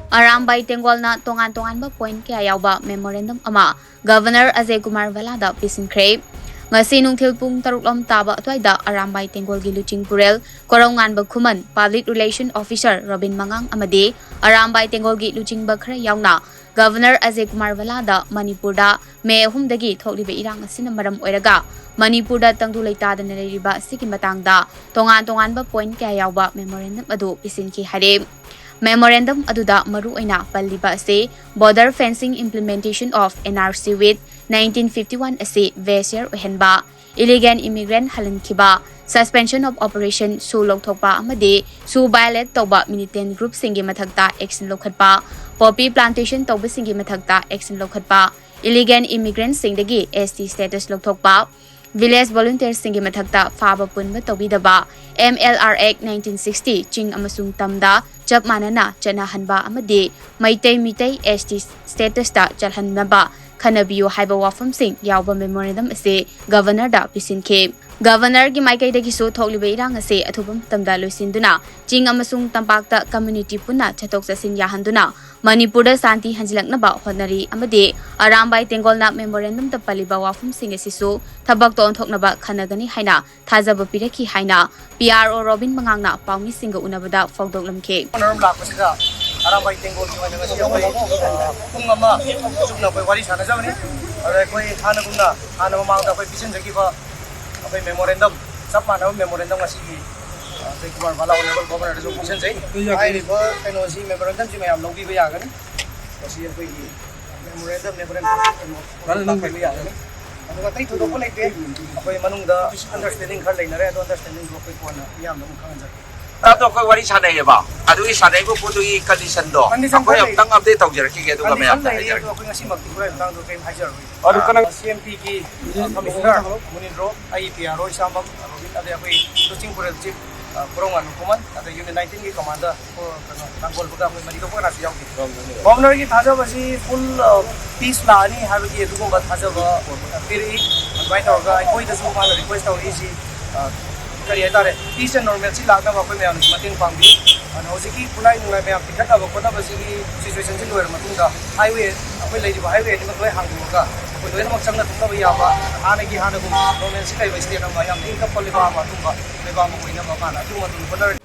Arambai Tengol na tongan ba point kaya yauba memorandum ama Governor Ajay Kumar Bhala da Pisinkre. Ngasi nungthil pung taruklom taba atwaida Arambai Tengol gi Luching Purel korongan ba khuman Public Relation Officer Robin Mangang amadi Arambai Tengol gi Luching ba khra yauna Governor Ajay Kumar Bhala da Manipur da May 3 dagi thokliba irang asina maram oiraga Manipur da tangdu leitadana leiriba siki matangda tongan ba point kaya yauba memorandum adu pisinki hare. Memorandum aduda maru aina palliba ase border fencing implementation of NRC with 1951 ase vesir ohenba illegal immigrant halankiba suspension of operation su lokthokpa amade su violate toba militant group singi mathakta action lokhatpa poppy plantation toba singi mathakta action lokhatpa illegal immigrant singdagi ST status lokthokpa Village volunteers singi mathakta faba punba tobidaba MLR Act 1960 ching amasung tamda jab manana chana hanba amadi maitai ST status ta jalhanaba khanabiyo haiba wafam sing yawba memorandum ase governor da pisinke Governor gi maikai dagi so thokliba irang ase athubam tamda loisinduna ching amasung tampakta community punna chatok chasin yahanduna Manipur da santi hanjilaknaba honari amadi Arambai Tengol na memorandum ta paliba wafum sing asisu thabak ton thoknaba khanagani haina thajaba piraki haina PRO Robin Mangang na paumi singa unabada fogdoklamke Honorable Lakasida Arambai Tengol ki wajah ngasi apai Pung Amamuk Wari Sannakhre arai koi hana gumna hana mamangda koi pisan jagi ba apai memorandum sab mana memorandum ngasi Ajay Kumar Bhala Honorable Governor jo pisan jai ai ri ba kaino si memorandum ji mayam longbi ba yagani si apai memorandum longbi ba yagani aduga tai thodo ko leite apai manungda understanding khar leinare ado understanding ko koi kona yam dum khanjak Tato ko wari sanay ba? Adu sanay ko puto i condition do. Ako yung tang update tawag jara kaya doon kami update jara. Ako nga si magtugulay tang do kay hajar. Adu ka nang CMP ki commissioner Munindro ay PRO isama Robin ade ako Luching Purel chief korongan hukuman ade unit 19 ki commander ko tangkol buka ko mali ko na siyaw. Governor ki thaja basi full peace la ani habi ki edu ko bat thaja ba piri invite hoga koi da so mal request aur isi kari tare peace and normalcy lagna ba koi me an mating pangbi an hojiki punai nungai me apikha ba kota basi ki situation sin loer matungda highway apoi lei ba highway ni matloi hangduga apoi loer mak changna thungna ba ya ba hana gi hana gu normalcy kai ba state ma yam tin ka polli ba ma tumba me ba mo ina ba kana tu matung